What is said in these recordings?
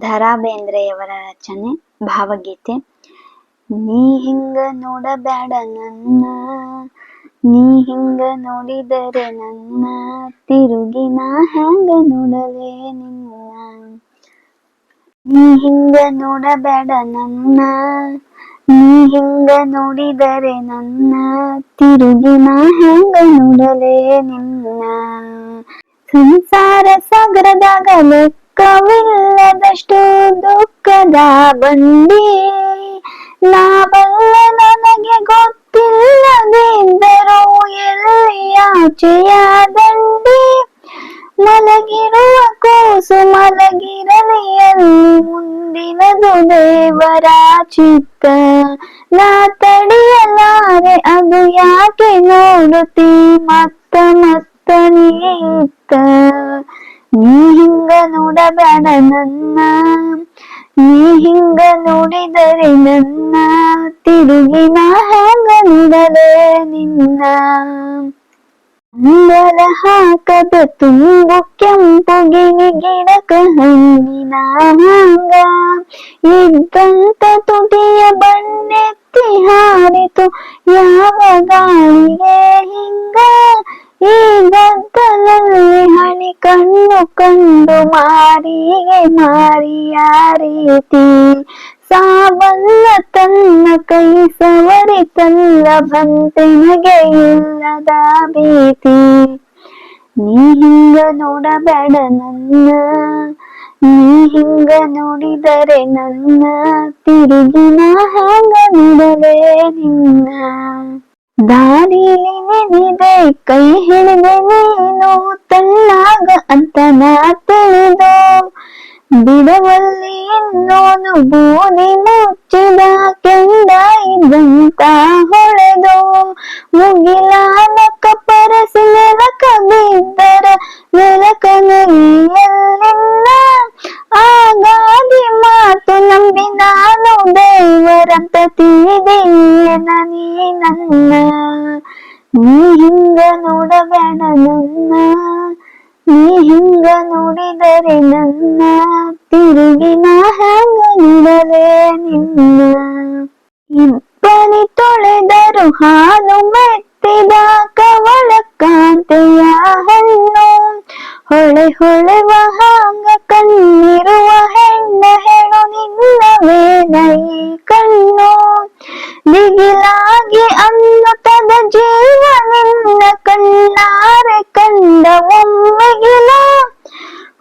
ದ.ರಾ ಬೇಂದ್ರೆಯವರ ರಚನೆ ಭಾವಗೀತೆ. ನೀ ಹಿಂಗ ನೋಡಬ್ಯಾಡ ನನ್ನ, ನೀ ಹಿಂಗ ನೋಡಿದರೆ ನನ್ನ, ತಿರುಗಿ ನಾ ಹ್ಯಾಂಗ ನೋಡಲೇ ನಿನ್ನ. ನೀ ಹಿಂಗ ನೋಡಬ್ಯಾಡ ನನ್ನ, ನೀ ಹಿಂಗ ನೋಡಿದರೆ ನನ್ನ, ತಿರುಗಿ ನಾ ಹ್ಯಾಂಗ ನೋಡಲೇ ನಿನ್ನ. ಸಂಸಾರ ಸಾಗರದಾಗ ಲೆಕ್ಕವಿಲ್ಲದಷ್ಟು ದುಃಖದ ಬಂಡಿ, ನಾ ಬಲ್ಲೆ ನನಗೆ ಗೊತ್ತಿಲ್ಲದಿದ್ದರೂ ಎಲ್ಲಿ ಆಚೆಯ ದಂಡಿ. ಮಲಗಿರುವ ಕೂಸು ಮಲಗಿರಲಿ ಎಲ್ಲಿ, ಮುಂದಿನದು ದೇವರ ಚಿತ್ತ. ನಾ ತಡೆಯಲಾರೆ ಅದು ಯಾಕೆ ನೋಡುತ್ತೀ ಮತ್ತ ಮತ್ತ ನೀ ಇತ್ತ. ನೀ ಹಿಂಗ ನೋಡಬ್ಯಾಡ ನನ್ನ, ನೀ ಹಿಂಗ ನೋಡಿದರೆ ನನ್ನ, ತಿರುಗಿ ನಾ ಹ್ಯಾಂಗ ನೋಡಲೇ ನಿನ್ನ. ಅಂಗಳ ಹಾಕದ ತುಂಬು ಕೆಂಪು ಗಿಣಿ ಗಿಡಕ ಹಣ್ಣಿನ ಹಂಗ, ಇದ್ದಂತ ತುಟಿಯ ಬಣ್ಣೆತ್ತಿ ಹಾರಿತು ಯಾವ ಗಾಳಿಗೆ ಹಿಂಗ. ಈ ಗದ್ದಲಲ್ಲಿ ಹನಿ ಕಣ್ಣು ಕಂಡು ಮಾರಿಗೆ ಮಾರಿಯ ರೀತಿ, ಸಾವಲ್ಲ ತನ್ನ ಕೈ ಸವರಿತಲ್ಲ ಬಂತೆನಗೆ ಇಲ್ಲದ ಭೀತಿ. ನೀ ಹಿಂಗ ನೋಡಬ್ಯಾಡ ನನ್ನ, ನೀ ಹಿಂಗ ನೋಡಿದರೆ ನನ್ನ, ತಿರುಗಿ ನಾ ಹ್ಯಾಂಗ ನೋಡಲೇ ನಿನ್ನ. ದಾರಿಲಿ ನೆನೆದೆ ಕೈ ಹಿಡಿದೆ ನೀನು ತಳ್ಳಾಗ ಅಂತ ನಾ ತಿಳಿದು, ಬಿಡವಲ್ಲಿ ಇನ್ನೋನು ಬೂದಿ ಮುಚ್ಚಿದ ಕೆಂಡ ಇದ್ದಂತ ಹೊಳೆದು. ಮುಗಿಲಾನ ಕಪ್ಪರಸಿ ನೆಲಕ ಬಿದ್ದರ ಬೆಳಕನಲ್ಲಿ ಎಲ್ಲಿಲ್ಲ, ಆ ಗಾದಿ ಮಾತು ನಂಬಿ ನಾನು ದೇವರಂತ ತಿಳಿದೀನ ನೀ ನನ್ನ. ನೀ ಹಿಂಗ ನೋಡಬ್ಯಾಡ ನನ್ನ, ನೀ ಹಿಂಗ ನೋಡಿದರೆ ನನ್ನ, ತಿರುಗಿ ನಾ ಹ್ಯಾಂಗ ನೋಡಲೇ ನಿನ್ನ. ಇಬ್ಬನಿ ತೊಳೆದರು ಹಾಲು ಮೆತ್ತಿದ ಕವಳ ಕಾಂತೆಯ ಹಣ್ಣು, ಹೊಳೆ ಹೊಳೆವ ಹಾಂಗ ಕಣ್ಣಿರುವ ಹೆಣ್ಣ ಹೇಳು ನಿನ್ನವೇನ ಈ ಕಣ್ಣು. ದಿಗಿಲಾಗಿ ಅನ್ನುತ್ತದ ಜೀವ ನಿನ್ನ ಕಣ್ಣಾರೆ ಕಂಡ ಒಮ್ಮೆಗಿಲ,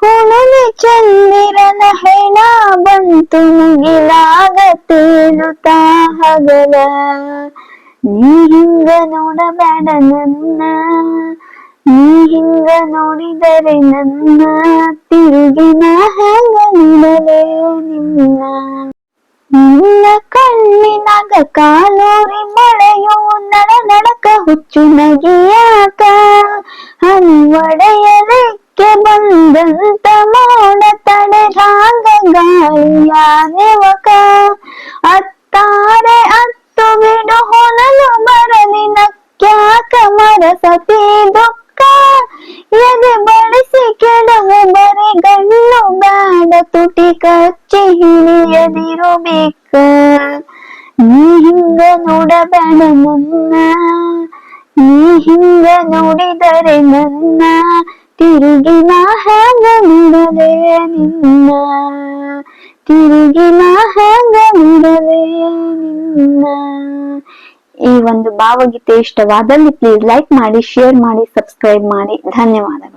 ಹುಣ್ಣಿಮೆ ಚಂದಿರನ ಹೆಣ ಬಂತು ಮುಗಿಲಾಗ ತೇಲುತ್ತಾ ಹಗಲ. ನೀ ಹಿಂಗ ನೋಡಬ್ಯಾಡ ನನ್ನ, ನೀ ಹಿಂಗ ನೋಡಿದರೆ ನನ್ನ, ತಿರುಗಿ ನಾ ಹ್ಯಾಂಗ ನೋಡಲೇ ನಿನ್ನ. ನಿನ್ನ ಕಣ್ಣಿನಾಗ ಕಾಲೂರಿ ಮಳೆಯು ನಡ ನಡಕ ಹುಚ್ಚು ನಗಿಯಾಕ, ಹನಿವಡೆಯಲಿಕ್ಕೆ ಬಂದಂತ ಮೋಡ ತಡೆದಾಂಗ ಗಾಳಿಯ ನೆವಕ. ಅತ್ತಾರೆ ಅತ್ತು ಬಿಡು ಹೊನಲು ಬರಲಿ ನಕ್ಯಾಕ ಮರಸತಿ ದುಃಖ, ಎದೆ ಬಡಿಸಿ ಕೆಡವು ಬರೆ ಗಣ್ಣು ಬ್ಯಾಡ ತುಟಿ ಕಚ್ಚಿ ಹಿಡಿಯದಿರು ಬೇಕ. ನೀ ಹಿಂಗ ನೋಡಬ್ಯಾಡ ನನ್ನ, ನೀ ಹಿಂಗ ನೋಡಿದರೆ ನನ್ನ, ತಿರುಗಿ ನಾ ಹ್ಯಾಂಗ ನೋಡಲೇ ನಿನ್ನ. ತಿರುಗಿ ನಾ ಹ್ಯಾಂಗ ನೋಡಲೇ ನಿನ್ನ. ಈ ಒಂದು ಭಾವಗೀತೆ ಇಷ್ಟವಾದಲ್ಲಿ ಪ್ಲೀಸ್ ಲೈಕ್ ಮಾಡಿ, ಶೇರ್ ಮಾಡಿ, ಸಬ್ಸ್ಕ್ರೈಬ್ ಮಾಡಿ. ಧನ್ಯವಾದಗಳು.